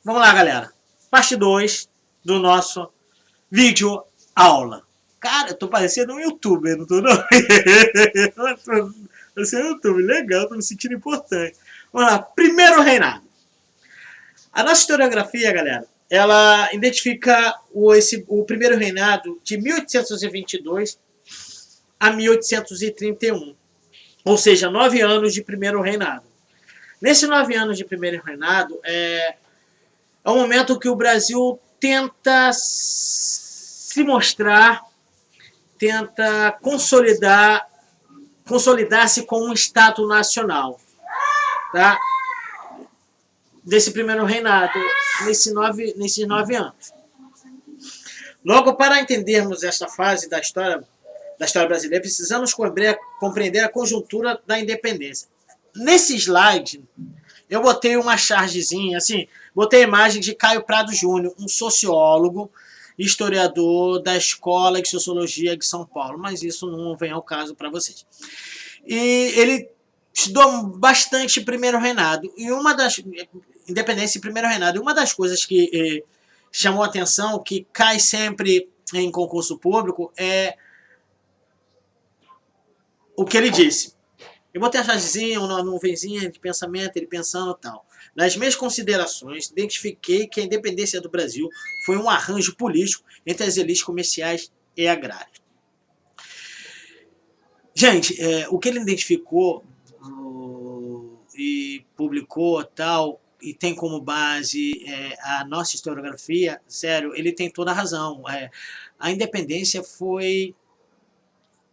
Vamos lá, galera. Parte 2 do nosso vídeo aula. Cara, eu tô parecendo um youtuber, não tô não? Parecendo um youtuber, legal, tô me sentindo importante. Vamos lá, primeiro reinado. A nossa historiografia, galera, ela identifica o primeiro reinado de 1822 a 1831. Ou seja, 9 anos de primeiro reinado. Nesses 9 anos de primeiro reinado, é um momento que o Brasil tenta se mostrar, tenta consolidar-se como um Estado nacional, tá? Desse primeiro reinado, nesses 9 anos. Logo, para entendermos esta fase da história brasileira, precisamos compreender a conjuntura da independência. Nesse slide, eu botei uma chargezinha, assim, botei a imagem de Caio Prado Júnior, um sociólogo, historiador da Escola de Sociologia de São Paulo, mas isso não vem ao caso para vocês. E ele estudou bastante primeiro reinado, e uma das independência e primeiro reinado, e uma das coisas que chamou a atenção, que cai sempre em concurso público, é o que ele disse. Eu botei a chargezinha, uma nuvenzinha de pensamento, ele pensando e tal. Nas minhas considerações, identifiquei que a independência do Brasil foi um arranjo político entre as elites comerciais e agrárias. Gente, o que ele identificou e publicou tal, e tem como base a nossa historiografia, sério, ele tem toda a razão. A independência foi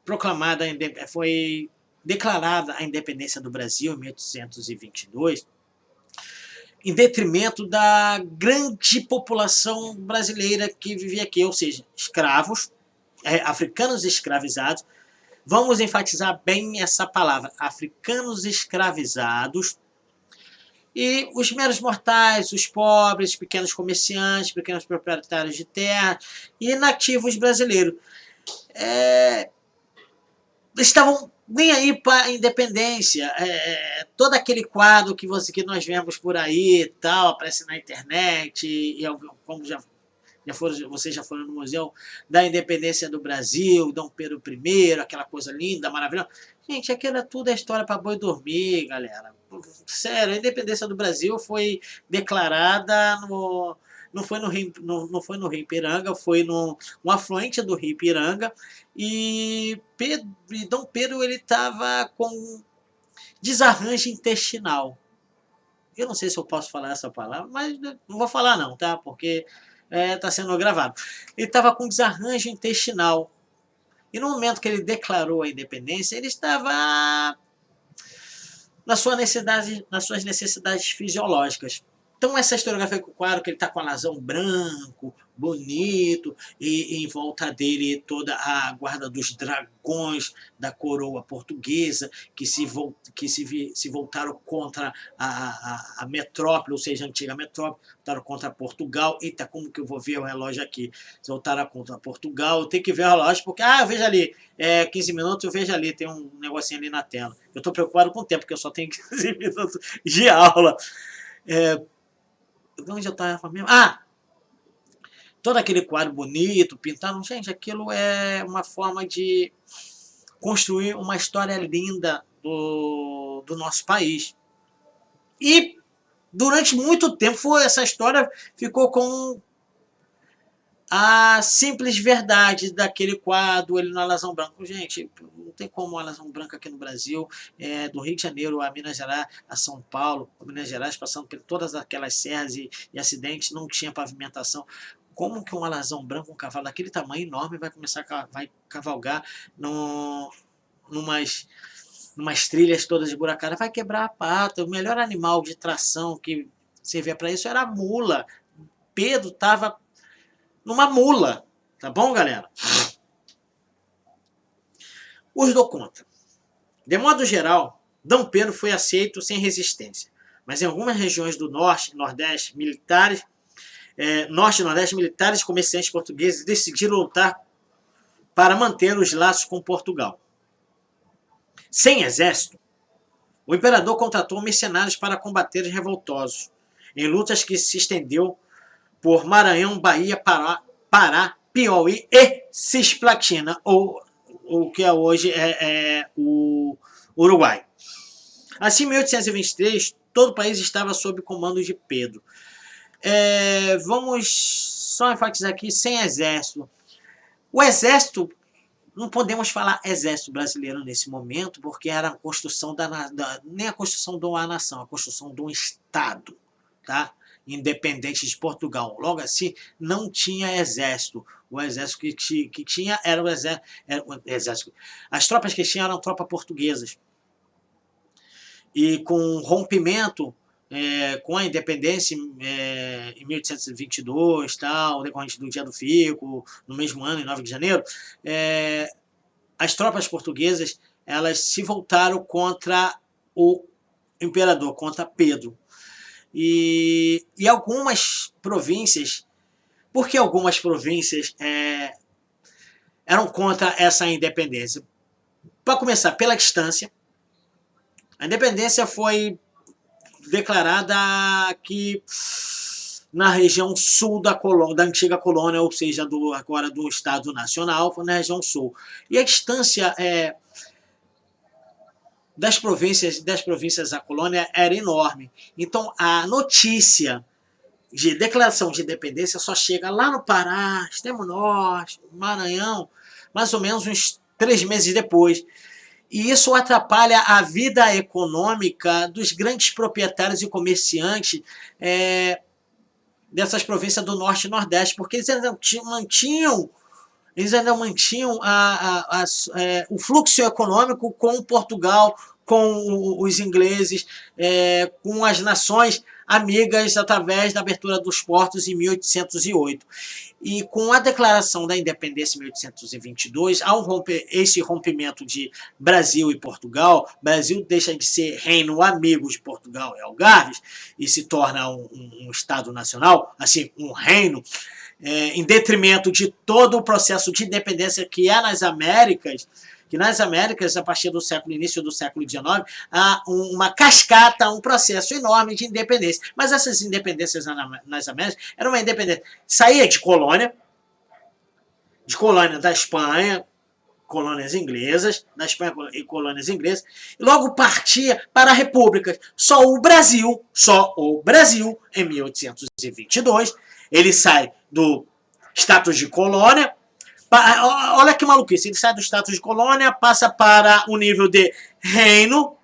proclamada, foi declarada a independência do Brasil em 1822, em detrimento da grande população brasileira que vivia aqui, ou seja, escravos, africanos escravizados. Vamos enfatizar bem essa palavra, africanos escravizados, e os meros mortais, os pobres, pequenos comerciantes, pequenos proprietários de terra e nativos brasileiros. Estavam nem aí para a independência. Todo aquele quadro que nós vemos por aí e tal, aparece na internet, e como vocês já foram no Museu da Independência do Brasil, Dom Pedro I, aquela coisa linda, maravilhosa. Gente, aquilo tudo é história para boi dormir, galera. Sério, a independência do Brasil foi declarada não foi no Rio Ipiranga, foi um afluente do Rio Ipiranga, e Dom Pedro ele estava com desarranjo intestinal. Eu não sei se eu posso falar essa palavra, mas não vou falar não, tá? Porque está sendo gravado. Ele estava com desarranjo intestinal. E no momento que ele declarou a independência, ele estava nas suas necessidades fisiológicas. Então essa historiografia com o quadro, que ele está com alazão branco, bonito, e em volta dele toda a guarda dos dragões da coroa portuguesa, que se voltaram contra a metrópole, ou seja, a antiga metrópole, voltaram contra Portugal. Eita, como que eu vou ver o relógio aqui? Se voltaram contra Portugal, eu tenho que ver o relógio, porque, veja ali, 15 minutos, eu vejo ali, tem um negocinho ali na tela. Eu estou preocupado com o tempo, porque eu só tenho 15 minutos de aula. Onde eu estava mesmo? Todo aquele quadro bonito, pintado. Gente, aquilo é uma forma de construir uma história linda do nosso país. E durante muito tempo essa história ficou com a simples verdade daquele quadro, ele no alazão branco. Gente, não tem como o alazão branco aqui no Brasil, do Rio de Janeiro a Minas Gerais, a São Paulo, a Minas Gerais, passando por todas aquelas serras e acidentes, não tinha pavimentação. Como que um alazão branco, um cavalo daquele tamanho enorme, vai cavalgar numas trilhas todas esburacadas? Vai quebrar a pata. O melhor animal de tração que servia para isso era a mula. Pedro estava numa mula, tá bom, galera? Os dou conta. De modo geral, Dom Pedro foi aceito sem resistência, mas em algumas regiões do norte e nordeste, militares e comerciantes portugueses decidiram lutar para manter os laços com Portugal. Sem exército, o imperador contratou mercenários para combater os revoltosos. em lutas que se estendeu por Maranhão, Bahia, Pará, Piauí e Cisplatina, ou o que hoje é o Uruguai. Assim, em 1823, todo o país estava sob comando de Pedro. Vamos só enfatizar aqui, sem exército. O exército, não podemos falar exército brasileiro nesse momento, porque era a construção nem a construção de uma nação, a construção de um Estado, tá? Independente de Portugal. Logo assim, não tinha exército. O exército que tinha era o exército. As tropas que tinham eram tropas portuguesas. E com o rompimento, com a independência em 1822, tal, decorrente do Dia do Fico, no mesmo ano, em 9 de janeiro, as tropas portuguesas elas se voltaram contra o imperador, contra Pedro. E algumas províncias, porque algumas províncias eram contra essa independência? Para começar, pela distância. A independência foi declarada aqui na região sul da antiga colônia, ou seja, agora do Estado Nacional, foi na região sul. E a distância das províncias da colônia era enorme. Então, a notícia de declaração de independência só chega lá no Pará, extremo norte, Maranhão, mais ou menos uns 3 meses depois. E isso atrapalha a vida econômica dos grandes proprietários e comerciantes dessas províncias do Norte e Nordeste, porque eles ainda mantinham o fluxo econômico com Portugal, com os ingleses, com as nações amigas através da abertura dos portos em 1808. E com a declaração da independência em 1822, há esse rompimento de Brasil e Portugal. Brasil deixa de ser reino amigo de Portugal e Algarves e se torna um Estado nacional, assim, um reino, em detrimento de todo o processo de independência que há nas Américas, a partir do início do século XIX, há uma cascata, um processo enorme de independência. Mas essas independências nas Américas eram uma independência. Saía de colônia da Espanha, colônias inglesas, da Espanha e colônias inglesas, e logo partia para repúblicas. Só o Brasil, em 1822, ele sai do status de colônia. Olha que maluquice, ele sai do status de colônia, passa para o nível de reino,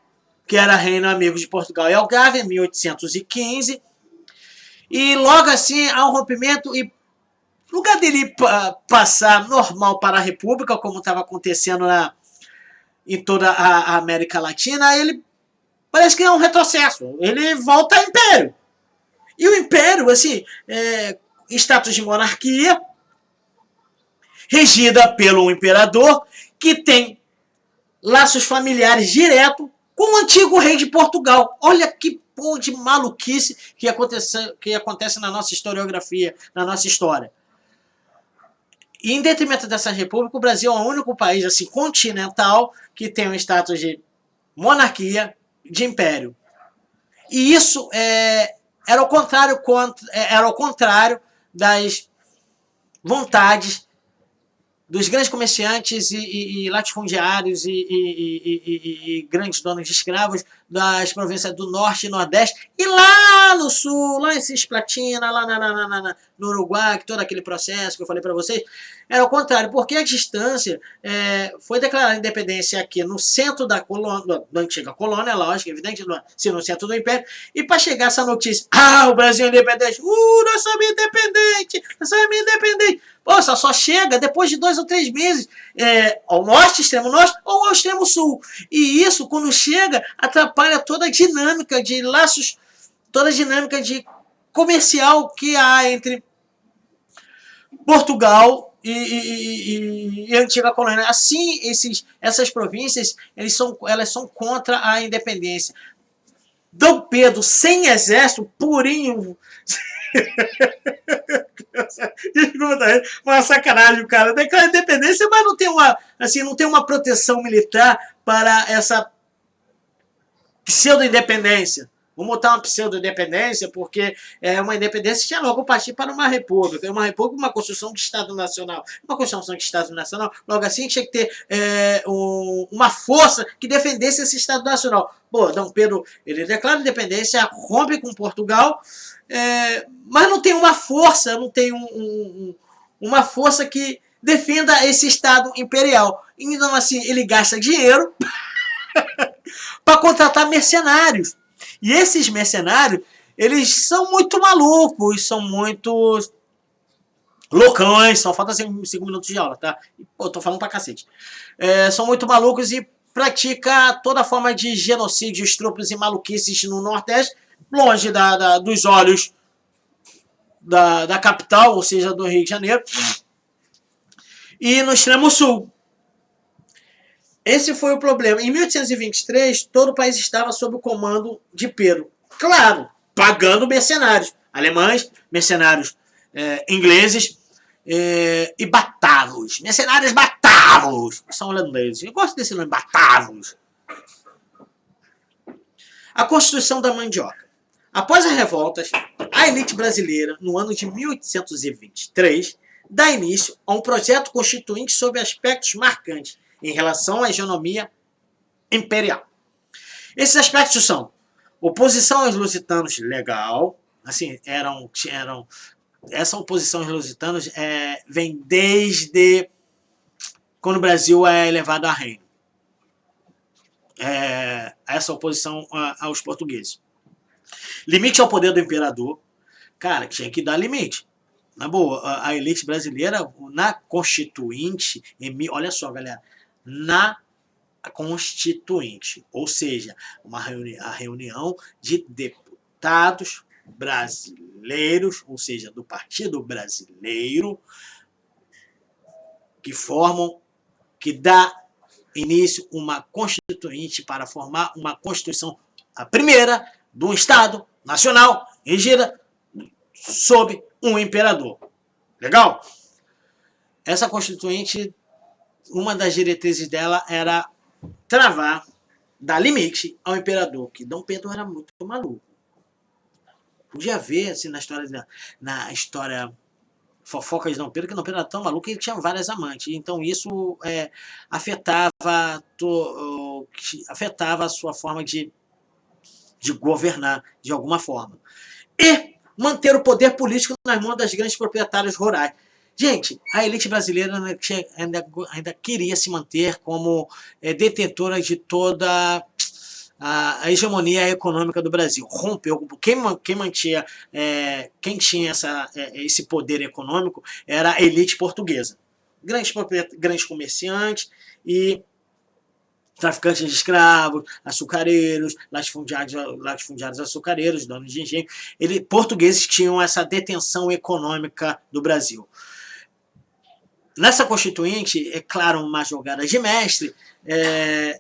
que era reino amigo de Portugal e Algarve, em 1815. E logo assim há um rompimento e, no lugar dele passar normal para a república, como estava acontecendo em toda a América Latina, ele parece que é um retrocesso. Ele volta a império. E o império, assim, status de monarquia, regida pelo imperador, que tem laços familiares diretos com o antigo rei de Portugal. Olha que pô de maluquice que acontece na nossa historiografia, na nossa história. E em detrimento dessa república, o Brasil é o único país assim, continental que tem um status de monarquia, de império. E isso era ao contrário das vontades dos grandes comerciantes e latifundiários e grandes donos de escravos das províncias do Norte e Nordeste, e lá no Sul, lá em Cisplatina, lá no Uruguai, que todo aquele processo que eu falei para vocês, era o contrário, porque a distância foi declarada a independência aqui no centro da antiga colônia, lógico, evidente, no centro do Império, e para chegar essa notícia, o Brasil é independente, nós somos independentes, Pô, só chega depois de 2 ou 3 meses ao norte, extremo norte, ou ao extremo sul. E isso, quando chega, atrapalha toda a dinâmica de laços, toda a dinâmica de comercial que há entre Portugal e a antiga colônia. Assim, essas províncias elas são contra a independência. Dom Pedro, sem exército, purinho... Desculpa, uma sacanagem, cara. Declara independência, mas não tem uma proteção militar para essa pseudo-independência. Vamos botar uma pseudo-independência, porque uma independência tinha logo partir para uma república. Uma república, uma construção de Estado Nacional. Uma construção de Estado Nacional, logo assim tinha que ter uma força que defendesse esse Estado Nacional. Pô, Dom Pedro, ele declara independência, rompe com Portugal, mas não tem uma força, não tem uma força que defenda esse Estado imperial. Então, assim, ele gasta dinheiro para contratar mercenários. E esses mercenários, eles são muito malucos, são muito loucões, só falta 5 minutos de aula, tá? Pô, tô falando pra cacete. São muito malucos e pratica toda forma de genocídio, estupros e maluquices no Nordeste, longe dos olhos da capital, ou seja, do Rio de Janeiro, e no extremo sul. Esse foi o problema. Em 1823, todo o país estava sob o comando de Pedro. Claro, pagando mercenários alemães, mercenários ingleses e batavos. Mercenários batavos. São holandeses. Eu gosto desse nome, batavos. A Constituição da Mandioca. Após as revoltas, a elite brasileira, no ano de 1823, dá início a um projeto constituinte sobre aspectos marcantes em relação à hegemonia imperial. Esses aspectos são oposição aos lusitanos legal, assim, essa oposição aos lusitanos vem desde quando o Brasil é elevado a reino. Essa oposição aos portugueses. Limite ao poder do imperador. Cara, tinha que dar limite. Na boa, a elite brasileira, na Constituinte, olha só, galera, na Constituinte, ou seja, a reunião de deputados brasileiros, ou seja, do Partido Brasileiro, que dá início uma Constituinte para formar uma Constituição, a primeira, de um Estado nacional, regida sob um imperador. Legal? Essa Constituinte, uma das diretrizes dela era dar limite ao imperador, que Dom Pedro era muito maluco. Podia ver, assim, na história fofoca de Dom Pedro, que Dom Pedro era tão maluco que ele tinha várias amantes. Então isso afetava a sua forma de governar, de alguma forma. E manter o poder político nas mãos das grandes proprietários rurais. Gente, a elite brasileira ainda queria se manter como detentora de toda a hegemonia econômica do Brasil. Rompeu. Quem tinha esse poder econômico era a elite portuguesa. Grandes comerciantes e traficantes de escravos, açucareiros, latifundiários açucareiros, donos de engenho. Portugueses tinham essa detenção econômica do Brasil. Nessa Constituinte, é claro, uma jogada de mestre,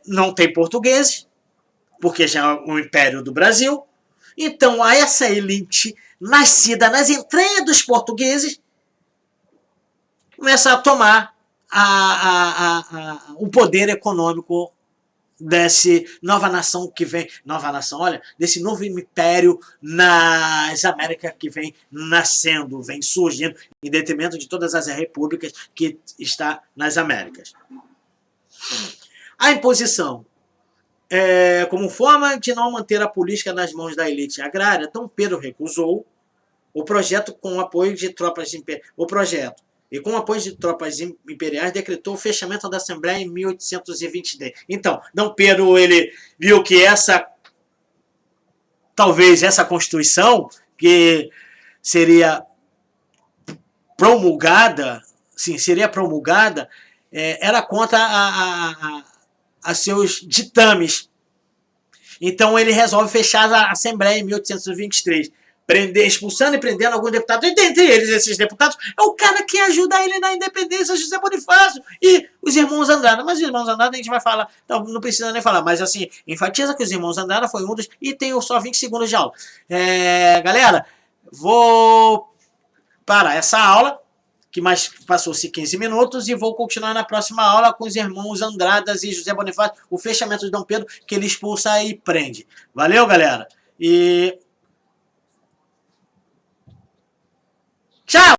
não tem portugueses, porque já é o Império do Brasil. Então, essa elite, nascida nas entranhas dos portugueses, começa a tomar o poder econômico desse nova nação que vem, desse novo império nas Américas que vem nascendo, vem surgindo, em detrimento de todas as repúblicas que está nas Américas. A imposição. Como forma de não manter a política nas mãos da elite agrária, Dom Pedro recusou o projeto com apoio de tropas imperiais, decretou o fechamento da Assembleia em 1823. Então, Dom Pedro, ele viu que talvez essa Constituição, que seria promulgada, era contra a seus ditames. Então, ele resolve fechar a Assembleia em 1823. Expulsando e prendendo alguns deputados. E dentre eles, esses deputados, é o cara que ajuda ele na independência, José Bonifácio, e os irmãos Andrada. Mas os irmãos Andrada a gente vai falar, então não precisa nem falar, mas assim, enfatiza que os irmãos Andrada foi um dos, e tenho só 20 segundos de aula. Galera, vou parar essa aula, que mais passou-se 15 minutos, e vou continuar na próxima aula com os irmãos Andradas e José Bonifácio, o fechamento de Dom Pedro, que ele expulsa e prende. Valeu, galera! E tchau!